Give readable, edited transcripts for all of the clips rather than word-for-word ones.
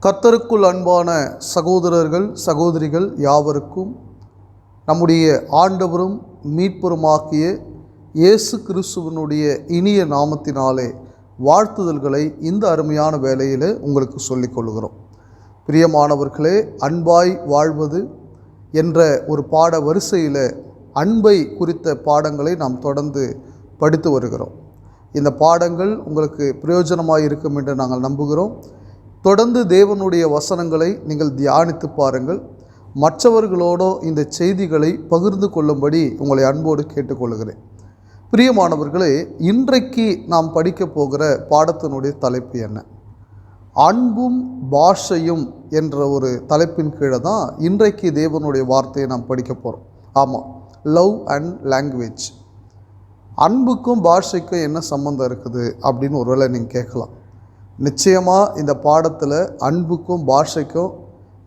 கர்த்தருக்குள் அன்பான சகோதரர்கள் சகோதரிகள் யாவருக்கும் நம்முடைய ஆண்டவரும் மீட்பருமாகிய இயேசு கிறிஸ்துவனுடைய இனிய நாமத்தினாலே வாழ்த்துதல்களை இந்த அருமையான வேளையில் உங்களுக்கு சொல்லிக் கொள்கிறோம். பிரியமானவர்களே, அன்பாய் வாழ்வது என்ற ஒரு பாட வரிசையில் அன்பை குறித்த பாடங்களை நாம் தொடர்ந்து படித்து வருகிறோம். இந்த பாடங்கள் உங்களுக்கு பிரயோஜனமாக இருக்கும் என்று நாங்கள் நம்புகிறோம். தொடர்ந்து தேவனுடைய வசனங்களை நீங்கள் தியானித்து பாருங்கள். மற்றவர்களோடு இந்த செய்திகளை பகிர்ந்து கொள்ளும்படி உங்களை அன்போடு கேட்டுக்கொள்கிறேன். பிரியமானவர்களே, இன்றைக்கு நாம் படிக்க போகிற பாடத்தினுடைய தலைப்பு என்ன? அன்பும் பாஷையும் என்ற ஒரு தலைப்பின் கீழே தான் இன்றைக்கு தேவனுடைய வார்த்தையை நாம் படிக்க போகிறோம். ஆமாம், லவ் அண்ட் லாங்குவேஜ். அன்புக்கும் பாஷைக்கும் என்ன சம்மந்தம் இருக்குது அப்படின்னு ஒருவேளை நீங்கள் கேட்கலாம். நிச்சயமாக இந்த பாடத்தில் அன்புக்கும் பாஷைக்கும்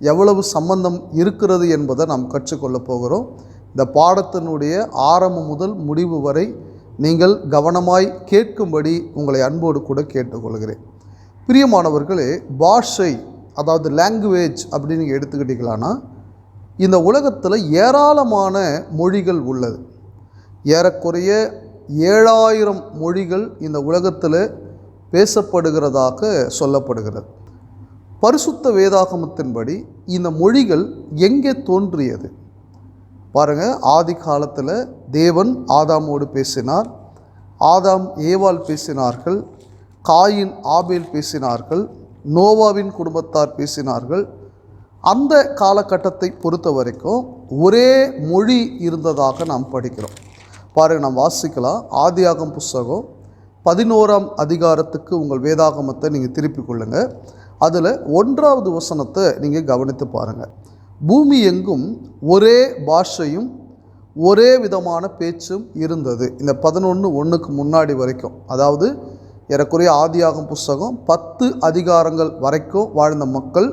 எவ்வளவு சம்பந்தம் இருக்கிறது என்பதை நாம் கற்றுக்கொள்ள போகிறோம். இந்த பாடத்தினுடைய ஆரம்பம் முதல் முடிவு வரை நீங்கள் கவனமாய் கேட்கும்படி உங்களை அன்போடு கூட கேட்டுக்கொள்கிறேன். பிரியமானவர்களே, பாஷை அதாவது லாங்குவேஜ் அப்படின்னு நீங்கள் எடுத்துக்கிட்டீங்களான்னா, இந்த உலகத்தில் ஏராளமான மொழிகள் உள்ளது. ஏறக்குறைய 7000 மொழிகள் இந்த உலகத்தில் பேசப்படுகிறதாக சொல்லப்படுகிறது. பரிசுத்த வேதாகமத்தின்படி இந்த மொழிகள் எங்கே தோன்றியது பாருங்கள். ஆதி காலத்தில் தேவன் ஆதாமோடு பேசினார், ஆதாம் ஏவாள் பேசினார்கள், காயின் ஆபேல் பேசினார்கள், நோவாவின் குடும்பத்தார் பேசினார்கள். அந்த காலகட்டத்தை பொறுத்த வரைக்கும் ஒரே மொழி இருந்ததாக நாம் படிக்கிறோம். பாருங்கள், நாம் வாசிக்கலாம். ஆதியாகமம் புஸ்தகம் 11ஆம் அதிகாரத்துக்கு உங்கள் வேதாகமத்தை நீங்கள் திருப்பிக் கொள்ளுங்கள். அதில் 1வது வசனத்தை நீங்கள் கவனித்து பாருங்கள். பூமி எங்கும் ஒரே பாஷையும் ஒரே விதமான பேச்சும் இருந்தது. இந்த 11:1 முன்னாடி வரைக்கும், அதாவது ஏறக்குறைய ஆதியாகமம் புஸ்தகம் 10 அதிகாரங்கள் வரைக்கும் வாழ்ந்த மக்கள்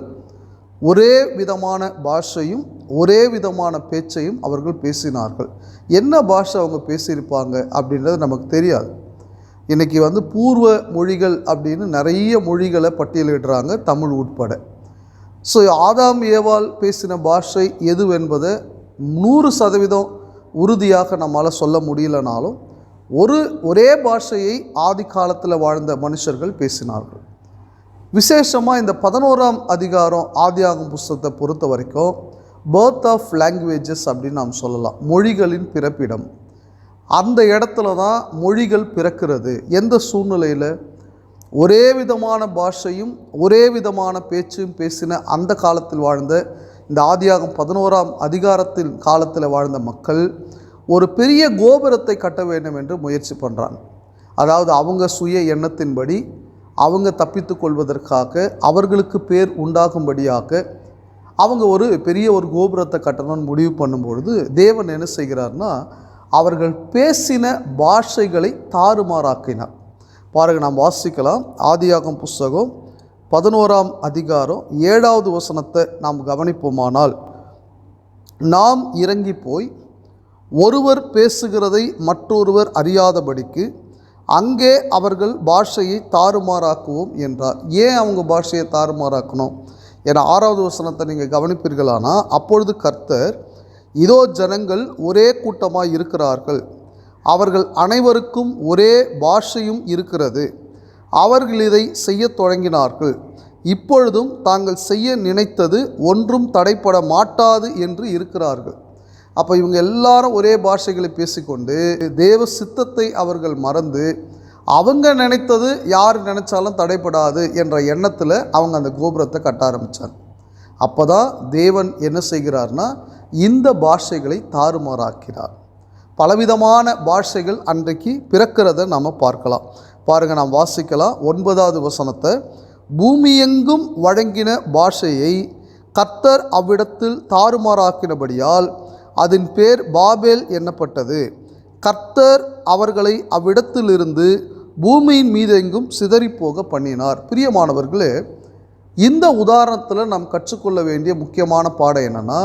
ஒரே விதமான பாஷையும் ஒரே விதமான பேச்சையும் அவர்கள் பேசினார்கள். என்ன பாஷை அவங்க பேசியிருப்பாங்க அப்படின்றது நமக்கு தெரியாது. இன்றைக்கி பூர்வ மொழிகள் அப்படின்னு நிறைய மொழிகளை பட்டியலிடுறாங்க, தமிழ் உட்பட. ஸோ ஆதாம் ஏவாள் பேசின பாஷை எதுவென்பதை 100% உறுதியாக நம்மளால் சொல்ல முடியலனாலும் ஒரே பாஷையை ஆதி காலத்தில் வாழ்ந்த மனுஷர்கள் பேசினார்கள். விசேஷமாக இந்த 11ஆம் அதிகாரம் ஆதியாகமம் புஸ்தகத்தை பொறுத்த வரைக்கும் பர்த் ஆஃப் லாங்குவேஜஸ் அப்படின்னு நாம் சொல்லலாம். மொழிகளின் பிறப்பிடம். அந்த இடத்துல தான் மொழிகள் பிறக்கிறது. எந்த சூழ்நிலையில்? ஒரே விதமான பாஷையும் ஒரே விதமான பேச்சும் பேசின அந்த காலத்தில் வாழ்ந்த இந்த ஆதியாகமம் 11ஆம் அதிகாரத்தின் காலத்தில் வாழ்ந்த மக்கள் ஒரு பெரிய கோபுரத்தை கட்ட வேண்டும் என்று முயற்சி பண்ணுறாங்க. அதாவது அவங்க சுய எண்ணத்தின்படி அவங்க தப்பித்து கொள்வதற்காக, அவர்களுக்கு பேர் உண்டாகும்படியாக அவங்க ஒரு பெரிய கோபுரத்தை கட்டணும்னு முடிவு பண்ணும்பொழுது தேவன் என்ன செய்கிறார்னா, அவர்கள் பேசின பாஷைகளை தாறுமாறாக்கினார். பாருங்கள், நாம் வாசிக்கலாம். ஆதியாகமம் புஸ்தகம் 11ஆம் அதிகாரம் 7வது வசனத்தை நாம் கவனிப்போமானால், நாம் இறங்கி போய் ஒருவர் பேசுகிறதை மற்றொருவர் அறியாதபடிக்கு அங்கே அவர்கள் பாஷையை தாறுமாறாக்குவோம் என்றார். ஏன் அவங்க பாஷையை தாறுமாறாக்கணும்? ஏன்னா 6வது வசனத்தை நீங்கள் கவனிப்பீர்களானா, அப்பொழுது கர்த்தர், இதோ ஜனங்கள் ஒரே கூட்டமாய் இருக்கிறார்கள், அவர்கள் அனைவருக்கும் ஒரே பாஷையும் இருக்கிறது, அவர்கள் இதை செய்ய தொடங்கினார்கள், இப்பொழுதும் தாங்கள் செய்ய நினைத்தது ஒன்றும் தடைப்பட மாட்டாது என்று இருக்கிறார்கள். அப்போ இவங்க எல்லாரும் ஒரே பாஷைகளை பேசிக்கொண்டு தேவ சித்தத்தை அவர்கள் மறந்து அவங்க நினைத்தது யார் நினைச்சாலும் தடைப்படாது என்ற எண்ணத்தில் அவங்க அந்த கோபுரத்தை கட்ட ஆரம்பித்தாங்க. அப்போ தான் தேவன் என்ன செய்கிறார்னா, இந்த பாஷைகளை தாறுமாறாக்கிறார். பலவிதமான பாஷைகள் அன்றைக்கு பிறக்கிறத நாம் பார்க்கலாம். பாருங்கள், நாம் வாசிக்கலாம் 9வது வசனத்தை. பூமியெங்கும் வழங்கின பாஷையை கர்த்தர் அவ்விடத்தில் தாறுமாறாக்கினபடியால் அதன் பேர் பாபேல் எண்ணப்பட்டது. கர்த்தர் அவர்களை அவ்விடத்திலிருந்து பூமியின் மீதெங்கும் சிதறிப்போக பண்ணினார். பிரியமானவர்களே, இந்த உதாரணத்தில் நாம் கற்றுக்கொள்ள வேண்டிய முக்கியமான பாடம் என்னென்னா,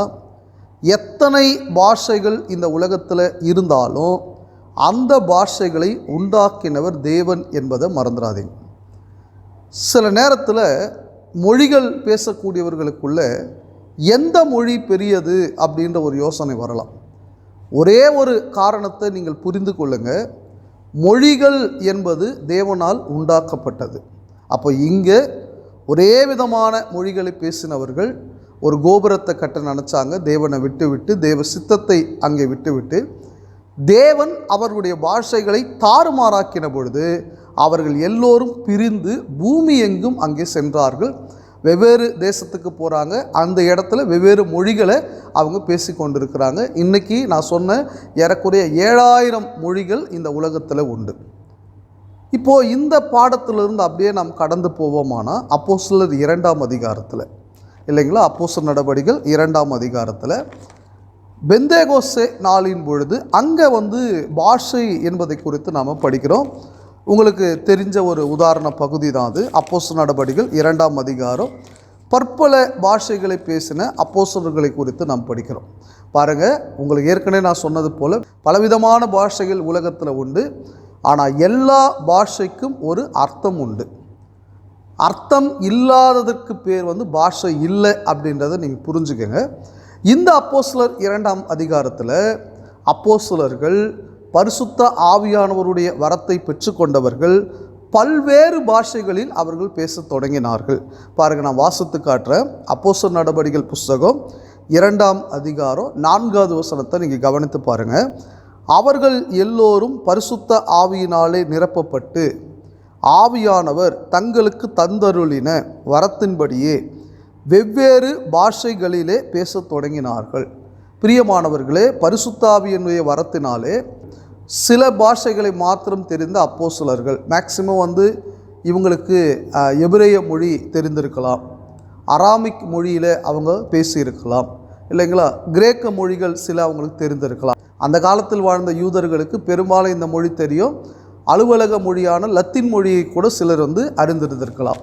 எத்தனை பாஷைகள் இந்த உலகத்தில் இருந்தாலும் அந்த பாஷைகளை உண்டாக்கினவர் தேவன் என்பதை மறந்துடாதீங்க. சில நேரத்தில் மொழிகள் பேசக்கூடியவர்களுக்குள்ள எந்த மொழி பெரியது அப்படின்ற ஒரு யோசனை வரலாம். ஒரே ஒரு காரணத்தை நீங்கள் புரிந்து கொள்ளுங்கள். மொழிகள் என்பது தேவனால் உண்டாக்கப்பட்டது. அப்போ இங்கே ஒரே விதமான மொழிகளை பேசினவர்கள் ஒரு கோபுரத்தை கட்ட நினச்சாங்க. தேவனை விட்டுவிட்டு, தேவ சித்தத்தை அங்கே விட்டுவிட்டு, தேவன் அவர்களுடைய பாஷைகளை தாறுமாறாக்கின பொழுது அவர்கள் எல்லோரும் பிரிந்து பூமி எங்கும் அங்கே சென்றார்கள். வெவ்வேறு தேசத்துக்கு போகிறாங்க. அந்த இடத்துல வெவ்வேறு மொழிகளை அவங்க பேசி கொண்டிருக்கிறாங்க. இன்றைக்கி நான் சொன்ன ஏறக்குறைய 7000 மொழிகள் இந்த உலகத்தில் உண்டு. இப்போது இந்த பாடத்திலிருந்து அப்படியே நாம் கடந்து போவோமானா அப்போஸ்தலர் 2ஆம் அதிகாரத்தில் இல்லைங்களா, அப்போஸ்தலர் நடபடிகள் 2ஆம் அதிகாரத்தில் பெந்தேகோஸ்தே நாளின் பொழுது அங்கே பாஷை என்பதை குறித்து நாம் படிக்கிறோம். உங்களுக்கு தெரிஞ்ச ஒரு உதாரண பகுதி தான் அது. அப்போஸ்தலர் நடபடிகள் 2ஆம் அதிகாரம். பற்பல பாஷைகளை பேசின அப்போஸ்தலர்களை குறித்து நாம் படிக்கிறோம். பாருங்கள், உங்களுக்கு ஏற்கனவே நான் சொன்னது போல் பலவிதமான பாஷைகள் உலகத்தில் உண்டு. ஆனால் எல்லா பாஷைக்கும் ஒரு அர்த்தம் உண்டு. அர்த்தம் இல்லாததற்கு பேர் பாஷை இல்லை அப்படின்றத நீங்கள் புரிஞ்சுக்கங்க. இந்த அப்போஸ்தலர் 2ஆம் அதிகாரத்தில் அப்போஸ்தலர்கள் பரிசுத்த ஆவியானவருடைய வரத்தை பெற்றுக்கொண்டவர்கள் பல்வேறு பாஷைகளில் அவர்கள் பேச தொடங்கினார்கள். பாருங்கள், நான் வாசித்து காட்டுறேன். அப்போஸ்தலர் நடபடிகள் புஸ்தகம் 2ஆம் அதிகாரம் 4வது வசனத்தை நீங்கள் கவனித்து பாருங்கள். அவர்கள் எல்லோரும் பரிசுத்த ஆவியினாலே நிரப்பப்பட்டு ஆவியானவர் தங்களுக்கு தந்தருளின வரத்தின்படியே வெவ்வேறு பாஷைகளிலே பேசத் தொடங்கினார்கள். பிரியமானவர்களே, பரிசுத்த ஆவியினுடைய வரத்தினாலே சில பாஷைகளை மாத்திரம் தெரிந்த அப்போஸ்தலர்கள், மேக்சிமம் இவங்களுக்கு எபிரேய மொழி தெரிந்திருக்கலாம், அராமிக் மொழியில் அவங்க பேசியிருக்கலாம், இல்லைங்களா, கிரேக்க மொழிகள் சில அவங்களுக்கு தெரிந்திருக்கலாம். அந்த காலத்தில் வாழ்ந்த யூதர்களுக்கு பெரும்பாலும் இந்த மொழி தெரியும். அலுவலக மொழியான லத்தீன் மொழியை கூட சிலர் அறிந்திருந்திருக்கலாம்.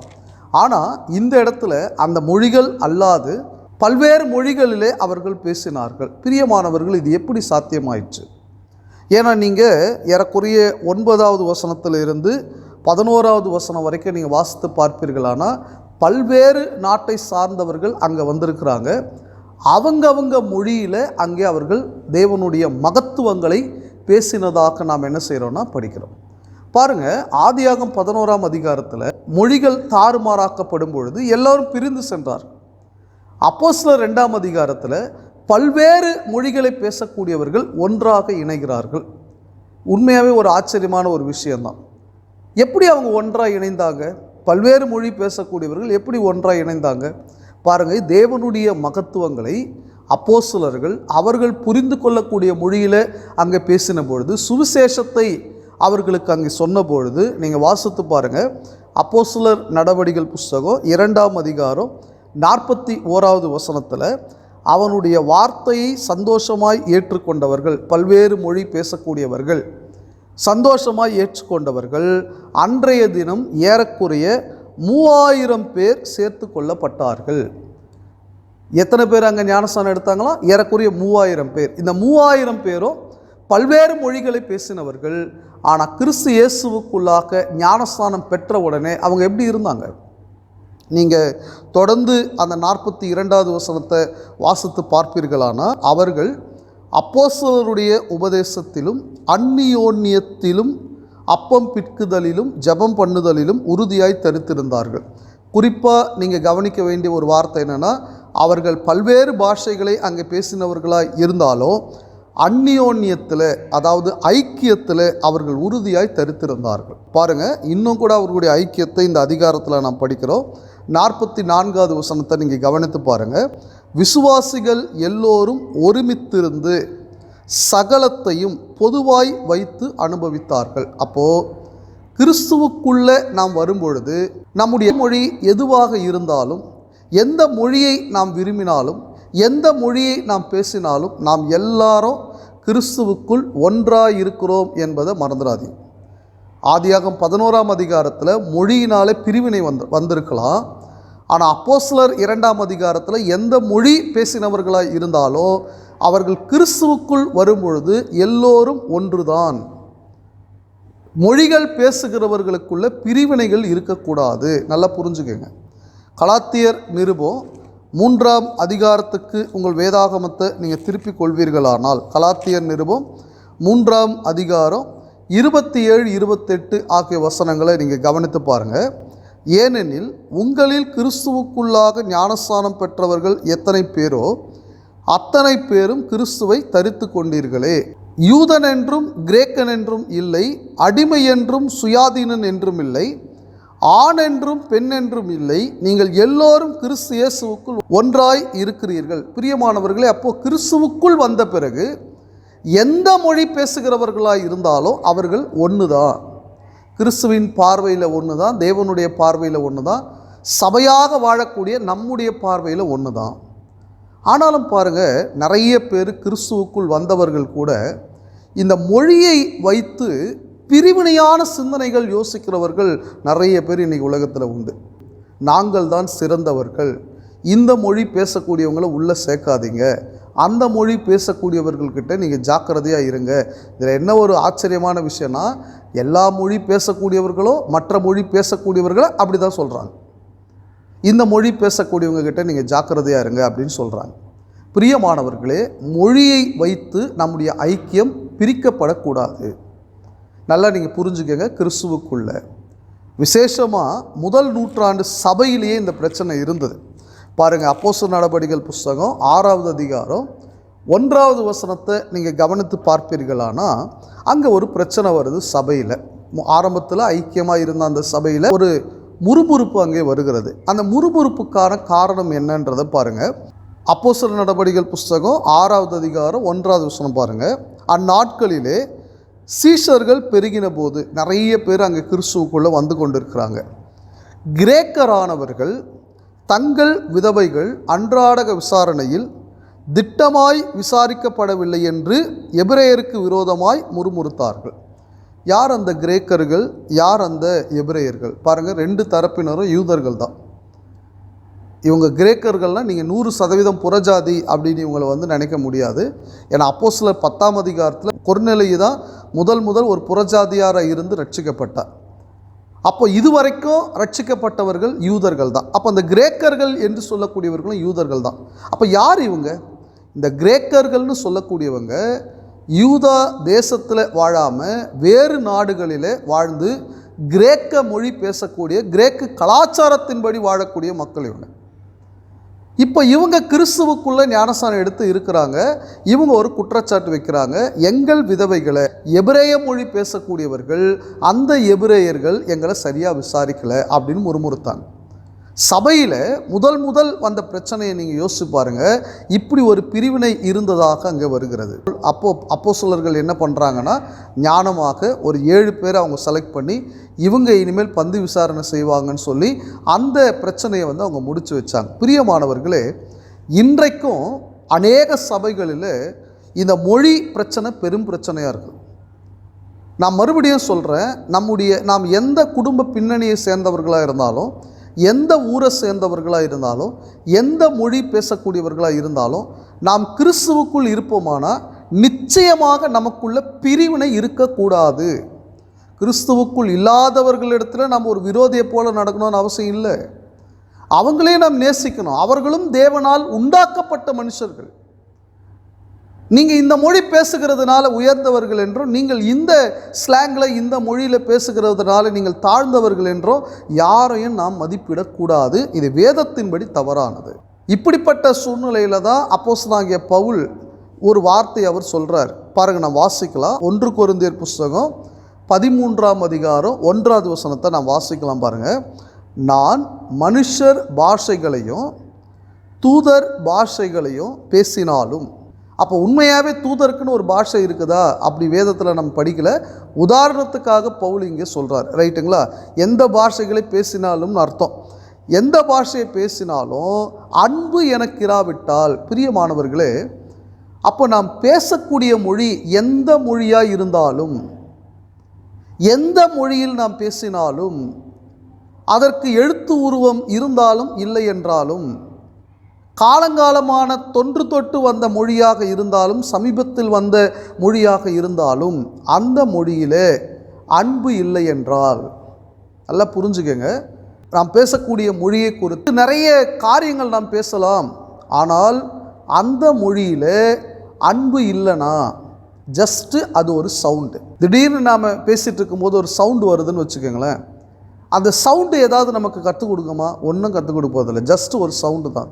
ஆனால் இந்த இடத்துல அந்த மொழிகள் அல்லாது பல்வேறு மொழிகளிலே அவர்கள் பேசினார்கள். பிரியமானவர்கள், இது எப்படி சாத்தியமாயிற்று? ஏன்னா நீங்கள் ஏறக்குறைய 9வது வசனத்திலிருந்து 11வது வசனம் வரைக்கும் நீங்கள் வாசித்து பார்ப்பீர்களானால் பல்வேறு நாட்டை சார்ந்தவர்கள் அங்கே வந்திருக்கிறாங்க. அவங்க மொழியில் அங்கே அவர்கள் தேவனுடைய மகத்துவங்களை பேசினதாக நாம் என்ன செய்கிறோன்னா படிக்கிறோம். பாருங்கள், ஆதியாகமம் 11ஆம் அதிகாரத்தில் மொழிகள் தாறுமாறாக்கப்படும் பொழுது எல்லோரும் பிரிந்து சென்றார். அப்போஸ்தலர் 2ஆம் அதிகாரத்தில் பல்வேறு மொழிகளை பேசக்கூடியவர்கள் ஒன்றாக இணைகிறார்கள். உண்மையாகவே ஒரு ஆச்சரியமான ஒரு விஷயந்தான். எப்படி அவங்க ஒன்றாக இணைந்தாங்க? பல்வேறு மொழி பேசக்கூடியவர்கள் எப்படி ஒன்றாக இணைந்தாங்க? பாருங்கள், தேவனுடைய மகத்துவங்களை அப்போஸ்தலர்கள் அவர்கள் புரிந்து கொள்ளக்கூடிய மொழியில் அங்கே பேசின பொழுது, சுவிசேஷத்தை அவர்களுக்கு அங்கே சொன்ன பொழுது நீங்கள் வாசித்து பாருங்கள். அப்போஸ்தலர் நடவடிக்கைகள் புஸ்தகம் 2ஆம் அதிகாரம் 41வது வசனத்தில் அவனுடைய வார்த்தையை சந்தோஷமாய் ஏற்றுக்கொண்டவர்கள், பல்வேறு மொழி பேசக்கூடியவர்கள் சந்தோஷமாய் ஏற்றுக்கொண்டவர்கள் அன்றைய தினம் ஏறக்குறைய 3000 பேர் சேர்த்து கொள்ளப்பட்டார்கள். எத்தனை பேர் அங்கே ஞானஸ்நானம் எடுத்தாங்களா? ஏறக்குறைய 3000 பேர். இந்த 3000 பேரும் பல்வேறு மொழிகளை பேசினவர்கள். ஆனால் கிறிஸ்து இயேசுவுக்குள்ளாக ஞானஸ்நானம் பெற்ற உடனே அவங்க எப்படி இருந்தாங்க? நீங்கள் தொடர்ந்து அந்த 42வது வசனத்தை வாசித்து பார்ப்பீர்களானால் அவர்கள் அப்போஸ்தலருடைய உபதேசத்திலும் அந்நியோன்யத்திலும் அப்பம் பிட்குதலிலும் ஜெபம் பண்ணுதலிலும் உறுதியாய் தரித்திருந்தார்கள். குறிப்பாக நீங்கள் கவனிக்க வேண்டிய ஒரு வார்த்தை என்னென்னா, அவர்கள் பல்வேறு பாஷைகளை அங்கே பேசினவர்களாக இருந்தாலும் அந்நியோன்யத்தில், அதாவது ஐக்கியத்தில் அவர்கள் உறுதியாய் தரித்திருந்தார்கள். பாருங்கள், இன்னும் கூட அவர்களுடைய ஐக்கியத்தை இந்த அதிகாரத்தில் நாம் படிக்கிறோம். 44வது வசனத்தை நீங்கள் கவனித்து பாருங்கள். விசுவாசிகள் எல்லோரும் ஒருமித்திருந்து சகலத்தையும் பொதுவாய் வைத்து அனுபவித்தார்கள். அப்போது கிறிஸ்துவுக்குள்ளே நாம் வரும்பொழுது நம்முடைய மொழி எதுவாக இருந்தாலும், எந்த மொழியை நாம் விரும்பினாலும், எந்த மொழியை நாம் பேசினாலும் நாம் எல்லாரும் கிறிஸ்துவுக்குள் ஒன்றாக இருக்கிறோம் என்பதை மறந்துடாதீங்க. ஆதியாகமம் 11ஆம் அதிகாரத்தில் மொழியினாலே பிரிவினை வந்திருக்கலாம். ஆனால் அப்போஸ்தலர் 2ஆம் அதிகாரத்தில் எந்த மொழி பேசினவர்களாக இருந்தாலும் அவர்கள் கிறிஸ்துவுக்குள் வரும்பொழுது எல்லோரும் ஒன்றுதான். மொழிகள் பேசுகிறவர்களுக்குள்ள பிரிவினைகள் இருக்கக்கூடாது. நல்லா புரிஞ்சுக்கங்க. கலாத்தியர் நிருபம் 3ஆம் அதிகாரத்துக்கு உங்கள் வேதாகமத்தை நீங்கள் திருப்பிக் கொள்வீர்களானால், கலாத்தியர் நிருபம் 3ஆம் அதிகாரம் 27, 28 ஆகிய வசனங்களை நீங்கள் கவனித்து பாருங்கள். ஏனெனில் உங்களில் கிறிஸ்துவுக்குள்ளாக ஞானஸ்நானம் பெற்றவர்கள் எத்தனை பேரோ அத்தனை பேரும் கிறிஸ்துவை தரித்து கொண்டீர்களே. யூதன் என்றும் கிரேக்கன் என்றும் இல்லை, அடிமை என்றும் சுயாதீனன் என்றும் இல்லை, ஆண் என்றும் பெண் என்றும் இல்லை, நீங்கள் எல்லோரும் கிறிஸ்து இயேசுவுக்குள் ஒன்றாய் இருக்கிறீர்கள். பிரியமானவர்களே, அப்போ கிறிஸ்துவுக்குள் வந்த பிறகு எந்த மொழி பேசுகிறவர்களாய் இருந்தாலும் அவர்கள் ஒன்று தான். கிறிஸ்துவின் பார்வையில் ஒன்று தான், தேவனுடைய பார்வையில் ஒன்று தான், சபையாக வாழக்கூடிய நம்முடைய பார்வையில் ஒன்று தான். ஆனாலும் பாருங்கள், நிறைய பேர் கிறிஸ்துவுக்குள் வந்தவர்கள் கூட இந்த மொழியை வைத்து பிரிவினையான சிந்தனைகள் யோசிக்கிறவர்கள் நிறைய பேர் இன்றைக்கி உலகத்தில் உண்டு. நாங்கள் தான் சிறந்தவர்கள், இந்த மொழி பேசக்கூடியவங்களை உள்ளே சேர்க்காதீங்க, அந்த மொழி பேசக்கூடியவர்கள்கிட்ட நீங்கள் ஜாக்கிரதையாக இருங்க. இதில் என்ன ஒரு ஆச்சரியமான விஷயம்னா, எல்லா மொழி பேசக்கூடியவர்களும் மற்ற மொழி பேசக்கூடியவர்களை அப்படி தான் சொல்கிறாங்க. இந்த மொழி பேசக்கூடியவங்ககிட்ட நீங்கள் ஜாக்கிரதையாக இருங்க அப்படின்னு சொல்கிறாங்க. பிரியமானவர்களே, மொழியை வைத்து நம்முடைய ஐக்கியம் பிரிக்கப்படக்கூடாது. நல்லா நீங்கள் புரிஞ்சுக்கங்க. கிறிஸ்துவுக்குள்ள விசேஷமாக முதல் நூற்றாண்டு சபையிலேயே இந்த பிரச்சனை இருந்தது. பாருங்கள், அப்போஸ்தலர் நடபடிகள் புஸ்தகம் 6ஆவது அதிகாரம் 1வது வசனத்தை நீங்கள் கவனித்து பார்ப்பீர்களானா, அங்கே ஒரு பிரச்சனை வருது சபையில். ஆரம்பத்தில் ஐக்கியமாக இருந்த அந்த சபையில் ஒரு முறுமுறுப்பு அங்கே வருகிறது. அந்த முறுமுறுப்புக்கான காரணம் என்னன்றதை பாருங்கள். அப்போஸ்தலர் நடபடிகள் புஸ்தகம் 6வது அதிகாரம் 1வது வசனம் பாருங்கள். அந்நாட்களிலே சீஷர்கள் பெருகின போது நிறைய பேர் அங்கே கிறிஸ்துவுக்குள்ளே வந்து கொண்டிருக்கிறாங்க. கிரேக்கரானவர்கள் தங்கள் விதவைகள் அன்றாட விசாரணையில் திட்டமாய் விசாரிக்கப்படவில்லை என்று எபிரேயருக்கு விரோதமாய் முறுமுறுத்தார்கள். யார் அந்த கிரேக்கர்கள், யார் அந்த எபிரேயர்கள்? பாருங்கள், 2 தரப்பினரும் யூதர்கள் தான். இவங்க கிரேக்கர்கள்னால் நீங்கள் 100% புறஜாதி அப்படின்னு இவங்களை நினைக்க முடியாது. ஏன்னா அப்போஸ்தலர் 10ஆம் அதிகாரத்தில் கொர்நேலியு தான் முதல் ஒரு புறஜாதியாராக இருந்து ரட்சிக்கப்பட்டார். அப்போ இதுவரைக்கும் ரட்சிக்கப்பட்டவர்கள் யூதர்கள் தான். அப்போ அந்த கிரேக்கர்கள் என்று சொல்லக்கூடியவர்களும் யூதர்கள் தான். அப்போ யார் இவங்க? இந்த கிரேக்கர்கள்னு சொல்லக்கூடியவங்க யூதா தேசத்தில் வாழாமல் வேறு நாடுகளில் வாழ்ந்து கிரேக்க மொழி பேசக்கூடிய கிரேக்க கலாச்சாரத்தின்படி வாழக்கூடிய மக்கள் இவங்க. இப்போ இவங்க கிறிஸ்துவுக்குள்ளே ஞானஸ்நானம் எடுத்து இருக்கிறாங்க. இவங்க ஒரு குற்றச்சாட்டு வைக்கிறாங்க, எங்கள் விதவைகளை எபிரேய மொழி பேசக்கூடியவர்கள், அந்த எபிரேயர்கள் எங்களை சரியாக விசாரிக்கலை அப்படின்னு முறுமுறுத்தாங்க. சபையில் முதல் வந்த பிரச்சனையை நீங்கள் யோசிச்சு பாருங்கள். இப்படி ஒரு பிரிவினை இருந்ததாக அங்கே வருகிறது. அப்போஸ்தலர்கள் என்ன பண்ணுறாங்கன்னா, ஞானமாக ஒரு 7 பேரை அவங்க செலக்ட் பண்ணி இவங்க இனிமேல் பந்தி விசாரணை செய்வாங்கன்னு சொல்லி அந்த பிரச்சனையை அவங்க முடிச்சு வச்சாங்க. பிரியமானவர்களே, இன்றைக்கும் அநேக சபைகளில் இந்த மொழி பிரச்சனை பெரும் பிரச்சனையாக இருக்குது. நான் மறுபடியும் சொல்கிறேன், நாம் எந்த குடும்ப பின்னணியை சேர்ந்தவர்களாக இருந்தாலும், எந்த ஊரை சேர்ந்தவர்களாக இருந்தாலும், எந்த மொழி பேசக்கூடியவர்களாக இருந்தாலும், நாம் கிறிஸ்துவுக்குள் இருப்போமானால் நிச்சயமாக நமக்குள்ள பிரிவினை இருக்கக்கூடாது. கிறிஸ்துவுக்குள் இல்லாதவர்களிடத்தில் நம்ம ஒரு விரோதியை போல நடக்கணும்னு அவசியம் இல்லை. அவங்களே நாம் நேசிக்கணும். அவர்களும் தேவனால் உண்டாக்கப்பட்ட மனுஷர்கள். நீங்கள் இந்த மொழி பேசுகிறதுனால உயர்ந்தவர்கள் என்றும், நீங்கள் இந்த ஸ்லாங்கில் இந்த மொழியில் பேசுகிறதுனால நீங்கள் தாழ்ந்தவர்கள் என்றும் யாரையும் நாம் மதிப்பிடக்கூடாது. இது வேதத்தின்படி தவறானது. இப்படிப்பட்ட சூழ்நிலையில் தான் அப்போஸ்தலனாகிய பவுல் ஒரு வார்த்தை அவர் சொல்கிறார். பாருங்கள், நான் வாசிக்கலாம். 1 கொரிந்தியர் புஸ்தகம் 13ஆம் அதிகாரம் 1வது வசனத்தை நான் வாசிக்கலாம். பாருங்கள், நான் மனுஷர் பாஷைகளையும் தூதர் பாஷைகளையும் பேசினாலும். அப்போ உண்மையாகவே தூதருக்குன்னு ஒரு பாஷை இருக்குதா? அப்படி வேதத்தில் நம்ம படிக்கல. உதாரணத்துக்காக பவுல் இங்கே சொல்கிறார், ரைட்டுங்களா? எந்த பாஷைகளை பேசினாலும்னு அர்த்தம். எந்த பாஷையை பேசினாலும் அன்பு எனக்கு இராவிட்டால், பிரியமானவர்களே, அப்போ நாம் பேசக்கூடிய மொழி எந்த மொழியாக இருந்தாலும், எந்த மொழியில் நாம் பேசினாலும், அதற்கு எழுத்து உருவம் இருந்தாலும் இல்லை என்றாலும், காலங்காலமான தொன்று தொட்டு வந்த மொழியாக இருந்தாலும், சமீபத்தில் வந்த மொழியாக இருந்தாலும், அந்த மொழியிலே அன்பு இல்லை என்றால், நல்லா புரிஞ்சுக்கங்க, நாம் பேசக்கூடிய மொழியை குறித்து நிறைய காரியங்கள் நாம் பேசலாம். ஆனால் அந்த மொழியில் அன்பு இல்லைனா ஜஸ்ட்டு அது ஒரு சவுண்டு. திடீர்னு நாம் பேசிகிட்டு இருக்கும்போது ஒரு சவுண்டு வருதுன்னு வச்சுக்கோங்களேன். அந்த சவுண்டு ஏதாவது நமக்கு கற்றுக் கொடுக்குமா? ஒன்றும் கற்றுக் கொடுப்பதில்லை. ஜஸ்ட்டு ஒரு சவுண்டு தான்.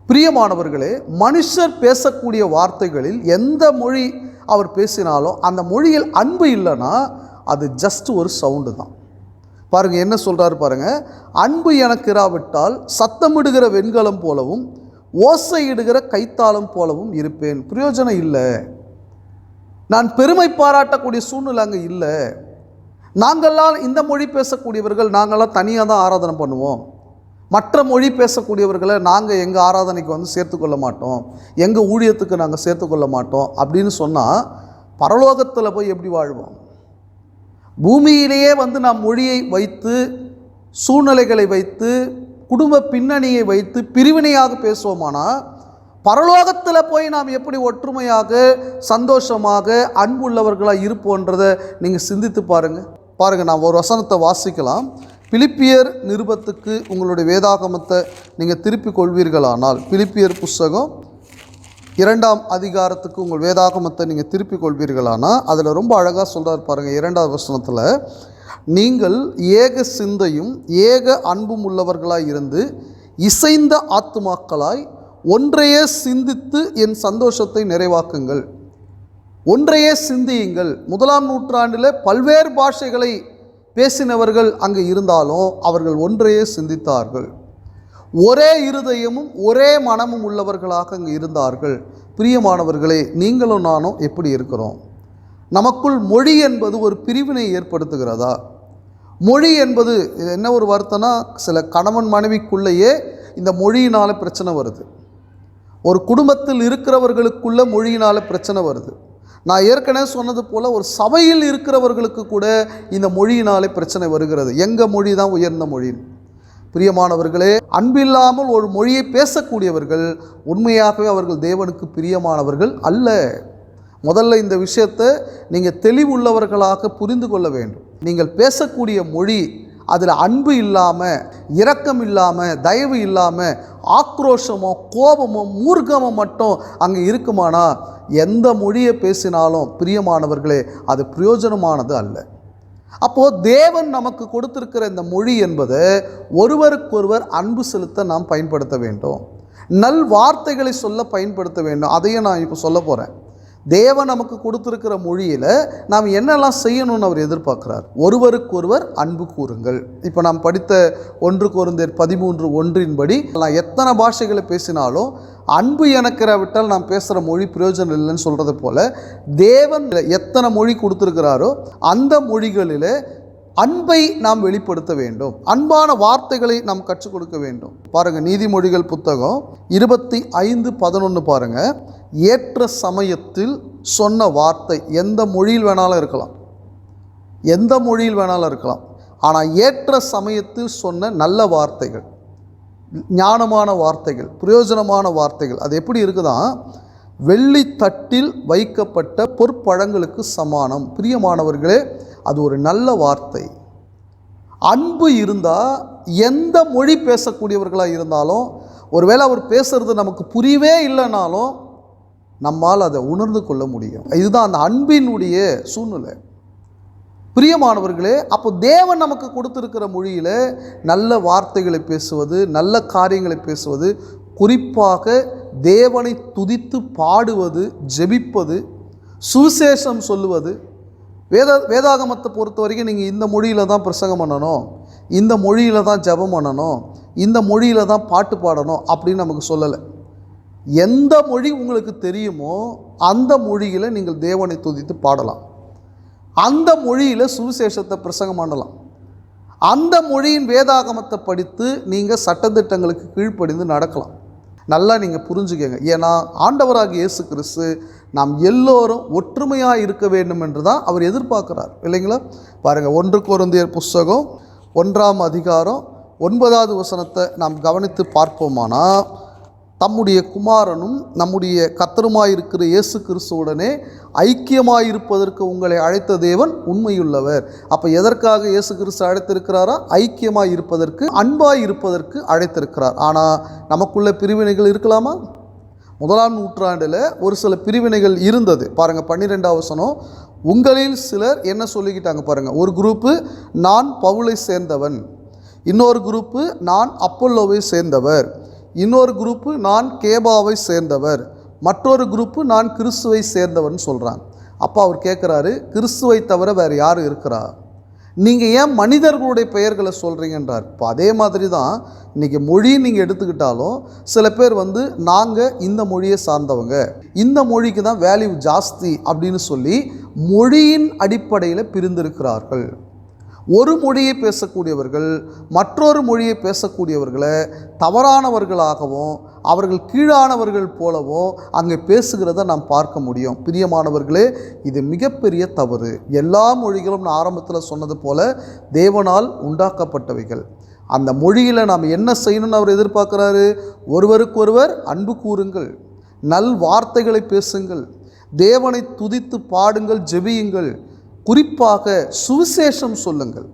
பிரியமானவர்களே, மனுஷர் பேசக்கூடிய வார்த்தைகளில் எந்த மொழி அவர் பேசினாலும் அந்த மொழியில் அன்பு இல்லைன்னா அது ஜஸ்ட் ஒரு சவுண்டு தான். பாருங்கள் என்ன சொல்கிறாரு பாருங்கள். அன்பு எனக்கு இராவிட்டால் சத்தமிடுகிற வெண்கலம் போலவும் ஓசையிடுகிற கைத்தாளம் போலவும் இருப்பேன். பிரயோஜனம் இல்லை. நான் பெருமை பாராட்டக்கூடிய சூழ்நிலை அங்கே இல்லை. நாங்கள்லாம் இந்த மொழி பேசக்கூடியவர்கள் நாங்கள்லாம் தனியாக தான் ஆராதனை பண்ணுவோம். மற்ற மொழி பேசக்கூடியவர்களை நாங்கள் எங்கள் ஆராதனைக்கு வந்து சேர்த்துக்கொள்ள மாட்டோம், எங்கள் ஊழியத்துக்கு நாங்கள் சேர்த்துக்கொள்ள மாட்டோம் அப்படின்னு சொன்னால் பரலோகத்தில் போய் எப்படி வாழ்வோம்? பூமியிலேயே வந்து நாம் மொழியை வைத்து, சூழ்நிலைகளை வைத்து, குடும்ப பின்னணியை வைத்து பிரிவினையாக பேசுவோமானா பரலோகத்தில் போய் நாம் எப்படி ஒற்றுமையாக சந்தோஷமாக அன்புள்ளவர்களாக இருப்போன்றதை நீங்கள் சிந்தித்து பாருங்கள். நான் ஒரு வசனத்தை வாசிக்கலாம். பிலிப்பியர் நிருபத்துக்கு உங்களுடைய வேதாகமத்தை நீங்கள் திருப்பிக் கொள்வீர்களானால், பிலிப்பியர் புஸ்தகம் 2ஆம் அதிகாரத்துக்கு உங்கள் வேதாகமத்தை நீங்கள் திருப்பிக் கொள்வீர்களானால் அதில் ரொம்ப அழகாக சொல்கிறார் பாருங்கள். 2வது வசனத்தில், நீங்கள் ஏக சிந்தையும் ஏக அன்பும் உள்ளவர்களாய் இருந்து இசைந்த ஆத்துமாக்களாய் ஒன்றையே சிந்தித்து என் சந்தோஷத்தை நிறைவாக்குங்கள். ஒன்றையே சிந்தியுங்கள். 1ஆம் நூற்றாண்டில் பல்வேறு பாஷைகளை பேசினவர்கள் அங்கு இருந்தாலும் அவர்கள் ஒன்றையே சிந்தித்தார்கள். ஒரே இருதயமும் ஒரே மனமும் உள்ளவர்களாக அங்கு இருந்தார்கள். பிரியமானவர்களே, நீங்களும் நானும் எப்படி இருக்கிறோம்? நமக்குள் மொழி என்பது ஒரு பிரிவினை ஏற்படுத்துகிறதா? மொழி என்பது என்ன ஒரு வருத்தம்னா, சில கணவன் மனைவிக்குள்ளேயே இந்த மொழியினால் பிரச்சனை வருது. ஒரு குடும்பத்தில் இருக்கிறவர்களுக்குள்ள மொழியினால் பிரச்சனை வருது. நான் ஏற்கனவே சொன்னது போல் ஒரு சபையில் இருக்கிறவர்களுக்கு கூட இந்த மொழியினாலே பிரச்சனை வருகிறது. எங்கள் மொழி தான் உயர்ந்த மொழி. பிரியமானவர்களே, அன்பில்லாமல் ஒரு மொழியை பேசக்கூடியவர்கள் உண்மையாகவே அவர்கள் தேவனுக்கு பிரியமானவர்கள் அல்ல. முதல்ல இந்த விஷயத்தை நீங்கள் தெளிவுள்ளவர்களாக புரிந்து கொள்ள வேண்டும். நீங்கள் பேசக்கூடிய மொழி அதில் அன்பு இல்லாமல், இரக்கம் இல்லாமல், தயவு இல்லாமல், ஆக்ரோஷமோ கோபமோ மூர்க்கமோ மட்டும் அங்கே இருக்குமானா எந்த மொழியை பேசினாலும் பிரியமானவர்களே அது பிரயோஜனமானது அல்ல. அப்போது தேவன் நமக்கு கொடுத்திருக்கிற இந்த மொழி என்பது ஒருவருக்கொருவர் அன்பு செலுத்த நாம் பயன்படுத்த வேண்டும். நல் வார்த்தைகளை சொல்ல பயன்படுத்த வேண்டும். அதையும் நான் இப்போ சொல்ல போகிறேன். தேவன் நமக்கு கொடுத்திருக்கிற மொழியில் நாம் என்னெல்லாம் செய்யணும்னு அவர் எதிர்பார்க்குறார். ஒருவருக்கொருவர் அன்பு கூறுங்கள். இப்போ நாம் படித்த 1 கொரிந்தியர் 13:1 நான் எத்தனை பாஷைகளை பேசினாலும் அன்பு எனக்கிறவிட்டால் நான் பேசுகிற மொழி பிரயோஜனம் இல்லைன்னு சொல்கிறது போல், தேவன் எத்தனை மொழி கொடுத்துருக்கிறாரோ அந்த மொழிகளில் அன்பை நாம் வெளிப்படுத்த வேண்டும். அன்பான வார்த்தைகளை நாம் கற்றுக் கொடுக்க வேண்டும். பாருங்கள், நீதிமொழிகள் புத்தகம் 25:11 பாருங்கள். ஏற்ற சமயத்தில் சொன்ன வார்த்தை எந்த மொழியில் வேணாலும் இருக்கலாம், எந்த மொழியில் வேணாலும் இருக்கலாம். ஆனால் ஏற்ற சமயத்தில் சொன்ன நல்ல வார்த்தைகள், ஞானமான வார்த்தைகள், பிரயோஜனமான வார்த்தைகள் அது எப்படி இருக்குதான்? வெள்ளி தட்டில் வைக்கப்பட்ட பொற்பழங்களுக்கு சமானம். பிரியமானவர்களே, அது ஒரு நல்ல வார்த்தை. அன்பு இருந்தால் எந்த மொழி பேசக்கூடியவர்களாக இருந்தாலும், ஒருவேளை அவர் பேசுகிறது நமக்கு புரியவே இல்லைனாலும் நம்மால் அதை உணர்ந்து கொள்ள முடியும். இதுதான் அந்த அன்பினுடைய சூழ்நிலை. பிரியமானவர்களே, அப்போ தேவன் நமக்கு கொடுத்திருக்கிற மொழியில் நல்ல வார்த்தைகளை பேசுவது, நல்ல காரியங்களை பேசுவது, குறிப்பாக தேவனை துதித்து பாடுவது, ஜெபிப்பது, சுவிசேஷம் சொல்லுவது. வேதாகமத்தை பொறுத்த வரைக்கும் நீங்கள் இந்த மொழியில் தான் பிரசங்கம் பண்ணணும், இந்த மொழியில் தான் ஜெபம் பண்ணணும், இந்த மொழியில் தான் பாட்டு பாடணும் அப்படின்னு நமக்கு சொல்லலை. எந்த மொழி உங்களுக்கு தெரியுமோ அந்த மொழியில் நீங்கள் தேவனை துதித்து பாடலாம். அந்த மொழியில் சுவிசேஷத்தை பிரசங்கம் பண்ணலாம். அந்த மொழியின் வேதாகமத்தை படித்து நீங்கள் சட்டத்திட்டங்களுக்கு கீழ்ப்படிந்து நடக்கலாம். நல்லா நீங்கள் புரிஞ்சுக்கங்க. ஏன்னா ஆண்டவராகிய இயேசு கிறிஸ்து நாம் எல்லோரும் ஒற்றுமையாக இருக்க வேண்டும் என்று தான் அவர் எதிர்பார்க்குறார், இல்லைங்களா? பாருங்கள், 1 கொரிந்தியர் புஸ்தகம் 1ஆம் அதிகாரம் 9வது வசனத்தை நாம் கவனித்து பார்ப்போமானா, தம்முடைய குமாரனும் நம்முடைய கர்த்தருமாயிருக்கிற இயேசு கிறிஸ்துவுடனே ஐக்கியமாயிருப்பதற்கு உங்களை அழைத்த தேவன் உண்மையுள்ளவர். அப்போ எதற்காக இயேசு கிறிஸ்து அழைத்திருக்கிறாரா? ஐக்கியமாயிருப்பதற்கு, அன்பாயிருப்பதற்கு அழைத்திருக்கிறார். ஆனால் நமக்குள்ள பிரிவினைகள் இருக்கலாமா? முதலாம் நூற்றாண்டில் ஒரு சில பிரிவினைகள் இருந்தது. பாருங்கள், 12ஆம் வசனம். உங்களில் சிலர் என்ன சொல்லிக்கிட்டாங்க பாருங்கள். ஒரு குரூப்பு நான் பவுலை சேர்ந்தவன், இன்னொரு குரூப்பு நான் அப்பல்லோவை சேர்ந்தவர், இன்னொரு குரூப்பு நான் கேபாவை சேர்ந்தவர், மற்றொரு குரூப்பு நான் கிறிஸ்துவை சேர்ந்தவன் சொல்கிறாங்க. அப்போ அவர் கேட்குறாரு, கிறிஸ்துவை தவிர வேறு யார் இருக்கிறா? நீங்கள் ஏன் மனிதர்களுடைய பெயர்களை சொல்கிறீங்கன்றார். இப்போ அதே மாதிரி தான் இன்றைக்கி மொழி நீங்கள் எடுத்துக்கிட்டாலும் சில பேர் நாங்கள் இந்த மொழியை சார்ந்தவங்க, இந்த மொழிக்கு தான் வேல்யூ ஜாஸ்தி அப்படின்னு சொல்லி மொழியின் அடிப்படையில் பிரிந்திருக்கிறார்கள். ஒரு மொழியை பேசக்கூடியவர்கள் மற்றொரு மொழியை பேசக்கூடியவர்களை தவறானவர்களாகவும் அவர்கள் கீழானவர்கள் போலவும் அங்கே பேசுகிறத நாம் பார்க்க முடியும். பிரியமானவர்களே, இது மிகப்பெரிய தவறு. எல்லா மொழிகளும் நான் ஆரம்பத்தில் சொன்னது போல தேவனால் உண்டாக்கப்பட்டவைகள். அந்த மொழியில் நாம் என்ன செய்யணும்னு அவர் எதிர்பார்க்குறாரு? ஒருவருக்கொருவர் அன்பு கூறுங்கள், நல் வார்த்தைகளை பேசுங்கள், தேவனை துதித்து பாடுங்கள், ஜெபியுங்கள், குறிப்பாக சுவிசேஷம் சொல்லுங்கள்.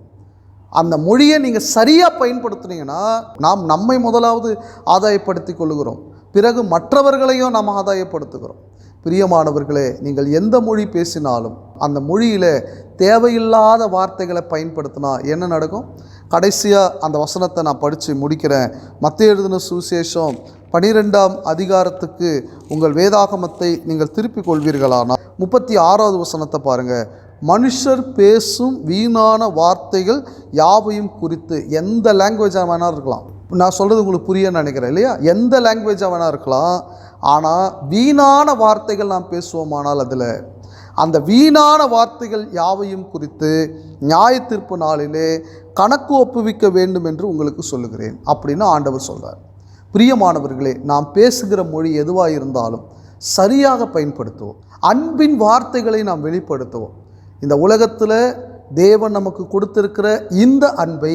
அந்த மொழியை நீங்கள் சரியாக பயன்படுத்துனீங்கன்னா நாம் நம்மை முதலாவது ஆதாயப்படுத்தி கொள்ளுகிறோம், பிறகு மற்றவர்களையும் நாம் ஆதாயப்படுத்துகிறோம். பிரியமானவர்களே, நீங்கள் எந்த மொழி பேசினாலும் அந்த மொழியில் தேவையில்லாத வார்த்தைகளை பயன்படுத்தினா என்ன நடக்கும்? கடைசியாக அந்த வசனத்தை நான் படித்து முடிக்கிறேன். மத்தேயு எழுதின சுவிசேஷம் 12ஆம் அதிகாரத்துக்கு உங்கள் வேதாகமத்தை நீங்கள் திருப்பிக் கொள்வீர்களானால் 36வது வசனத்தை பாருங்கள். மனுஷர் பேசும் வீணான வார்த்தைகள் யாவையும் குறித்து, எந்த லாங்குவேஜாக வேணால் இருக்கலாம், நான் சொல்கிறது உங்களுக்கு புரிய நினைக்கிறேன் இல்லையா? எந்த லாங்குவேஜாக வேணால் இருக்கலாம். ஆனால் வீணான வார்த்தைகள் நாம் பேசுவோமானால் அதில் அந்த வீணான வார்த்தைகள் யாவையும் குறித்து நியாய தீர்ப்பு நாளிலே கணக்கு ஒப்புவிக்க வேண்டும் என்று உங்களுக்கு சொல்லுகிறேன் அப்படின்னு ஆண்டவர் சொல்கிறார். பிரியமானவர்களே, நாம் பேசுகிற மொழி எதுவாக இருந்தாலும் சரியாக பயன்படுத்துவோம். அன்பின் வார்த்தைகளை நாம் வெளிப்படுத்துவோம். இந்த உலகத்தில் தேவன் நமக்கு கொடுத்திருக்கிற இந்த அன்பை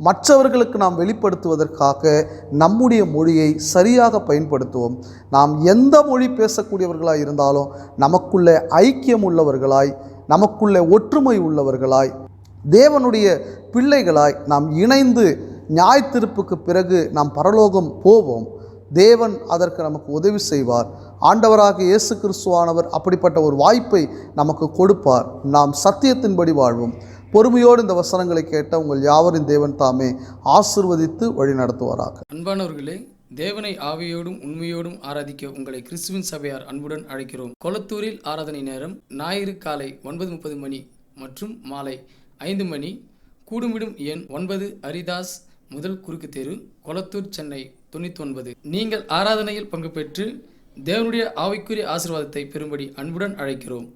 மற்றவர்களுக்கு நாம் வெளிப்படுத்துவதற்காக நம்முடைய மொழியை சரியாக பயன்படுத்துவோம். நாம் எந்த மொழி பேசக்கூடியவர்களாய் இருந்தாலும் நமக்குள்ளே ஐக்கியம் உள்ளவர்களாய், நமக்குள்ளே ஒற்றுமை உள்ளவர்களாய், தேவனுடைய பிள்ளைகளாய் நாம் இணைந்து நியாய தீர்ப்புக்கு பிறகு நாம் பரலோகம் போவோம். தேவன் அதற்கு நமக்கு உதவி செய்வார். ஆண்டவராக இயேசு கிறிஸ்துவானவர் அப்படிப்பட்ட ஒரு வாய்ப்பை நமக்கு கொடுப்பார். நாம் சத்தியத்தின்படி வாழ்வோம். பொறுமையோடு இந்த வசனங்களை கேட்ட உங்கள் யாவரின் தேவன் தாமே ஆசீர்வதித்து வழி நடத்துவாராக. அன்பானவர்களே, தேவனை ஆவியோடும் உண்மையோடும் ஆராதிக்க உங்களை கிறிஸ்துவின் சபையார் அன்புடன் அழைக்கிறோம். கொளத்தூரில் ஆராதனை நேரம் ஞாயிறு காலை 9:30 மணி மற்றும் மாலை 5 மணி. கூடுமிடும் எண் 9 அரிதாஸ் முதல் குறுக்கு தெரு, கொளத்தூர், சென்னை 99. நீங்கள் ஆராதனையில் பங்கு பெற்று தேவனுடைய ஆவிக்குரிய ஆசீர்வாதத்தை பெறும்படி அன்புடன் அழைக்கிறோம்.